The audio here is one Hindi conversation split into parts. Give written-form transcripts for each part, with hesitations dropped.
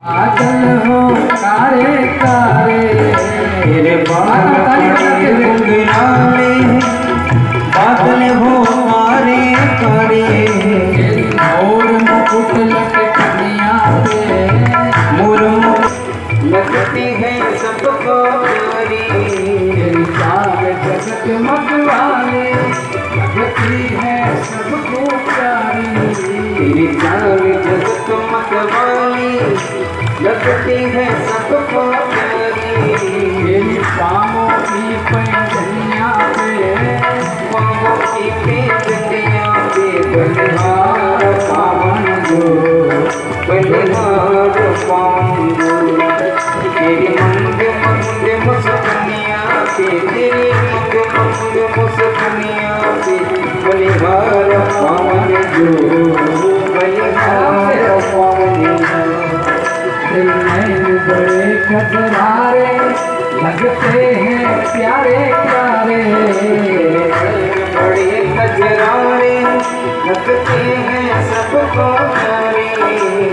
आजल हो कारे कारे तेरे बादल हो कारे कारे मोर मुकुट लटकनिया पे मोर लगती है सबको प्यारी तेरी चाल जगत मतवाले लगती है सबको प्यारी तेरी चाल जगत मतवाली लगती है सबको प्यारी तेरी पाँवों की पैंजनिया पे पाँवों की पैंजनिया पे बलिहार पावन जो बलिहार पावन जो तेरी मंग मंग मुस्कनिया पे तेरी मंग मंग मुस्कनिया पे बलिहार पावन जो बलिहार पावन दिल में बड़े खतरारे लगते हैं प्यारे प्यारे बड़े खजरारे लगते हैं सबको प्यारे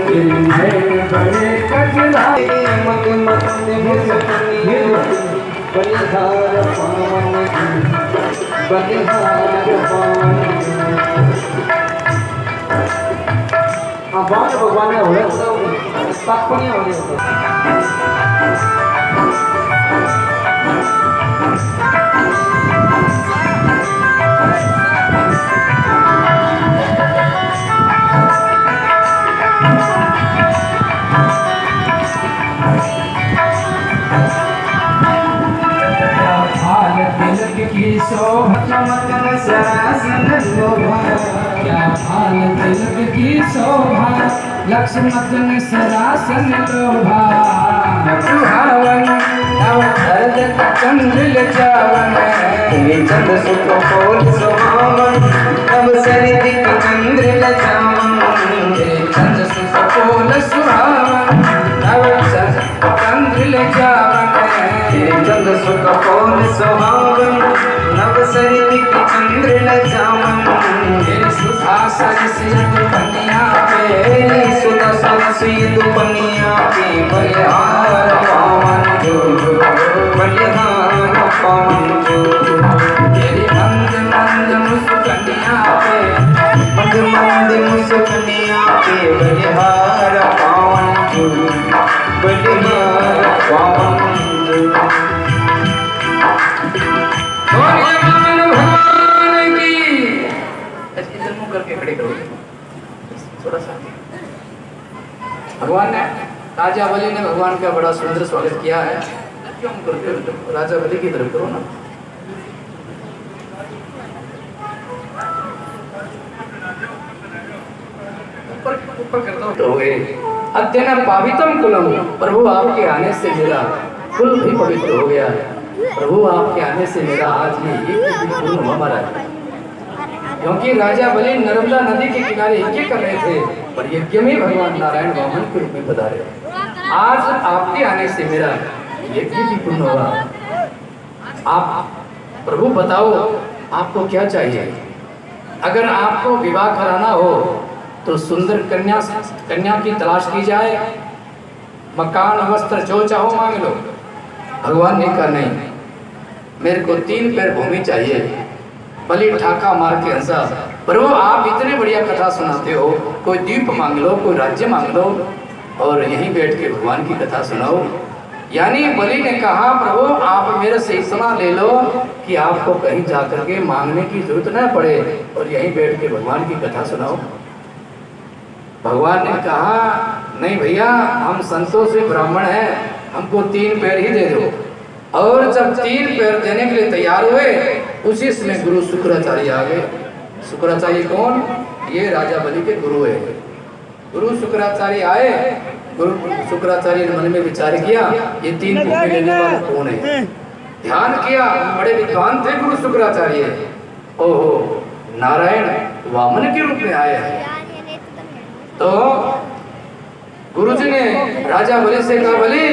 दिल में बड़े खतरारे मग मग मुस्कनिया बलिहार पावन बलिहार पावन भगवान ने हो सब नहीं हो की शोभा चमकन सरासन शोभा क्या भाल तिलक की शोभा लक्ष्मण सरासन लोभा सुहावन नव धरत चंद्र जावन चंद सुख फूल सुहावन तब सरित चंद्र लजावन चंद्र सुख फूल सुहावन नव चंद्र जावन चंद सुख फूल सुहावन नव सरित चंद्र लजावन सुधा सरसियत बनिया पे सुधा सरसियत बनिया पे बलिहार पावन जो बलिहार पावन जो तेरी मंद मंद मुस्कनिया पे मंद मंद मुस्कनिया पे बलिहार पावन जो बलिहार पावन जो भगवान की इधर मुंह करके खड़े करो थोड़ा सा। भगवान ने राजा बलि ने भगवान का बड़ा सुंदर स्वागत किया है। क्यों करते हो? राजा बलि की तरफ करो ना। ऊपर करता हूँ। अद्यन पावितम कुलम, प्रभु आपके आने से मेरा कुल भी पवित्र हो गया है। प्रभु आपके आने से मेरा आज ये एक पूर्ण हुआ हमारा है। क्योंकि राजा बलि नर्मदा नदी के किनारे यज्ञ कर रहे थे और यज्ञ में भगवान नारायण वामन के रूप में पधारे। आज आपके आने से मेरा यज्ञ भी पूर्ण होगा। आप प्रभु बताओ आपको क्या चाहिए? अगर आपको विवाह कराना हो तो सुंदर कन्या की तलाश की जाए, मकान वस्त्र जो चाहो मांग लो। भगवान ने कहा नहीं, मेरे को 3 पैर भूमि चाहिए। बलि ठाका मार के हंसा, प्रभु आप इतने बढ़िया कथा सुनाते हो, कोई द्वीप मांग लो, कोई राज्य मांग लो और यहीं बैठ के भगवान की कथा सुनाओ। यानी बलि ने कहा प्रभु आप मेरे से इतना ले लो कि आपको कहीं जाकर के मांगने की जरूरत न पड़े और यहीं बैठ के भगवान की कथा सुनाओ। भगवान ने कहा नहीं भैया, हम संतों से ब्राह्मण हैं, हमको 3 पैर ही दे दो। और जब 3 पैर देने के लिए तैयार हुए उसी समय गुरु शुक्राचार्य आ गए। शुक्राचार्य कौन? ये राजा बलि के गुरु है। गुरु शुक्राचार्य आए। गुरु शुक्राचार्य ने मन में विचार किया ये 3 भूमि लेने वाला कौन है। ध्यान किया, बड़े विद्वान थे गुरु शुक्राचार्य। ओहो, नारायण वामन के रूप में आए हैं। तो गुरुजी ने राजा बलि से कहा बलि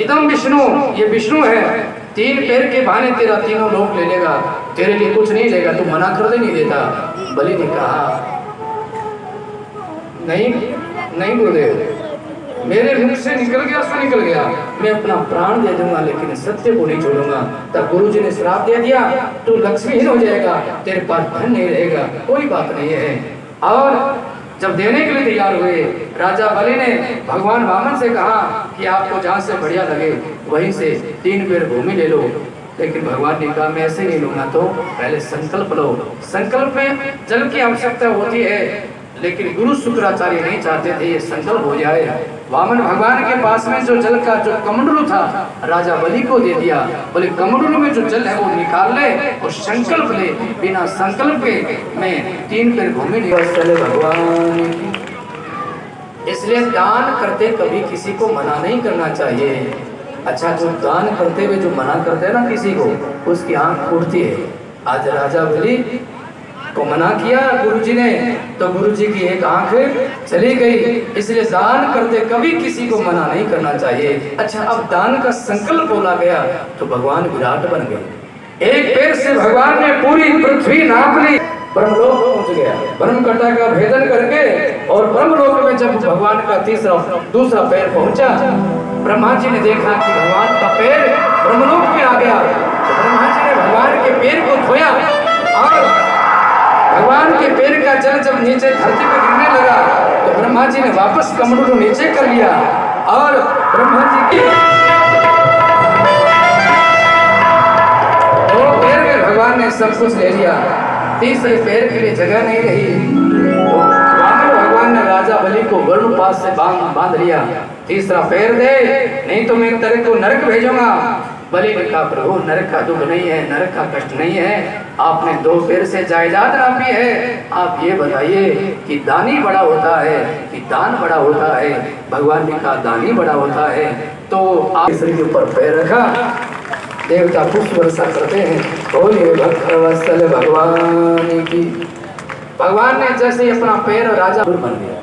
इदम विष्णु, ये विष्णु है, 3 पैर के बहाने तेरा 3 लोक ले लेगा, तेरे लिए कुछ नहीं लेगा, तू मना कर दे नहीं देता। बलि ने कहा नहीं नहीं गुरुदेव, मेरे मुख से निकल गया सो निकल गया, मैं अपना प्राण दे दूंगा लेकिन सत्य को नहीं छोड़ूंगा। तब गुरुजी ने श्राप दे दिया, तू लक्ष्मीहीन हो जाएगा, तेरे पास धन नहीं रहेगा। कोई बात नहीं है। और जब देने के लिए तैयार हुए, राजा बलि ने भगवान वामन से कहा कि आपको जहाँ से बढ़िया लगे वहीं से 3 पेड़ भूमि ले लो। लेकिन भगवान ने कहा मैं ऐसे नहीं लूंगा, तो पहले संकल्प लो। संकल्प में जल की आवश्यकता होती है, लेकिन गुरु शुक्राचार्य नहीं चाहते थे ये संकल्प हो जाए। वामन भगवान के पास में जो जल का जो कमंडलू था राजा बलि को दे दिया। बोले कमंडलू में जो जल है वो निकाल ले और संकल्प ले। बिना संकल्प के मैं 3 पेड़ भूमि चले भगवान। इसलिए दान करते कभी किसी को मना नहीं करना चाहिए। अच्छा, जो दान करते हुए जो मना करते हैं ना किसी को, उसकी आंख फूटती है। आज राजा बलि को मना किया गुरुजी ने, तो गुरुजी की एक आंख चली गई। इसलिए दान करते कभी किसी को मना नहीं करना चाहिए। अच्छा, अब दान का संकल्प बोला गया तो भगवान विराट बन गए। एक पैर से भगवान ने पूरी पृथ्वी नाप ली, ब्रह्मलोक पहुंच गया। ब्रह्मकटा का भेदन करके और ब्रह्मलोक में जब भगवान का दूसरा पैर पहुंचा, ब्रह्मा जी ने देखा कि भगवान का पैर ब्रह्मलोक में आ गया। तो ब्रह्मा जी ने भगवान के पैर को धोया और भगवान के पैर का जल जब नीचे धरती पर गिरने लगा तो ब्रह्मा जी ने वापस कमंडलू नीचे कर लिया और ब्रह्मा जी की 2 पैर में भगवान ने सब कुछ ले लिया। तीसरे पैर के लिए जगह नहीं रही, तो भगवान ने राजा बलि को वरुण पास से बांध लिया। तीसरा पैर दे, नहीं तो मैं तेरे को नरक भेजूंगा। बलि ने कहा प्रभु नरक का दुख नहीं है, नरक का कष्ट नहीं है। आपने 2 पैर से जायदाद नापी है, आप ये बताइए कि दानी बड़ा होता है कि दान बड़ा होता है। भगवान ने कहा दानी बड़ा होता है। तो आप शरीर के ऊपर पैर रखा, देवता पुष्प वर्षा करते हैं। बोलिए भक्तवत्सल भगवान की। भगवान ने जैसे अपना पैर राजा बन गया,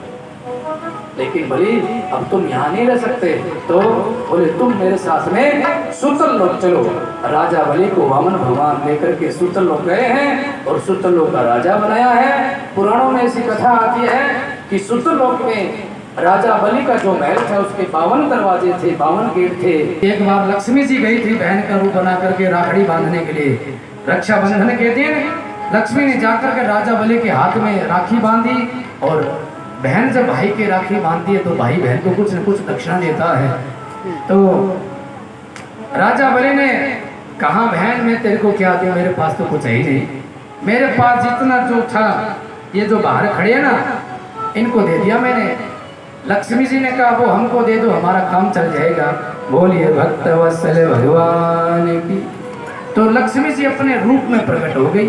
लेकिन बलि अब तुम यहाँ नहीं रह सकते, तो बोले तुम मेरे साथ में सूतल लोक चलो। राजा बलि को वामन भगवान लेकर के सूतल लोक गए हैं और सूतल लोक का राजा बनाया है। पुराणों में ऐसी कथा आती है कि सूतल लोक में राजा बलि का जो महल था उसके 52 दरवाजे थे, 52 गेट थे। एक बार लक्ष्मी जी गई थी बहन का रूप बना करके राखड़ी बांधने के लिए। रक्षाबंधन के दिन लक्ष्मी ने जाकर के राजा बलि के हाथ में राखी बांधी, और बहन जब भाई के राखी बांधती है तो भाई बहन को कुछ न कुछ दक्षिणा देता है। तो राजा बलि ने कहा बहन मैं तेरे को क्या दूं, मेरे पास तो कुछ है ही नहीं, मेरे पास जितना जो था ये जो बाहर खड़े हैं ना इनको दे दिया मैंने। लक्ष्मी जी ने कहा वो हमको दे दो, हमारा काम चल जाएगा। बोलिए भक्तवत्सल भगवान की। तो लक्ष्मी जी अपने रूप में प्रकट हो गई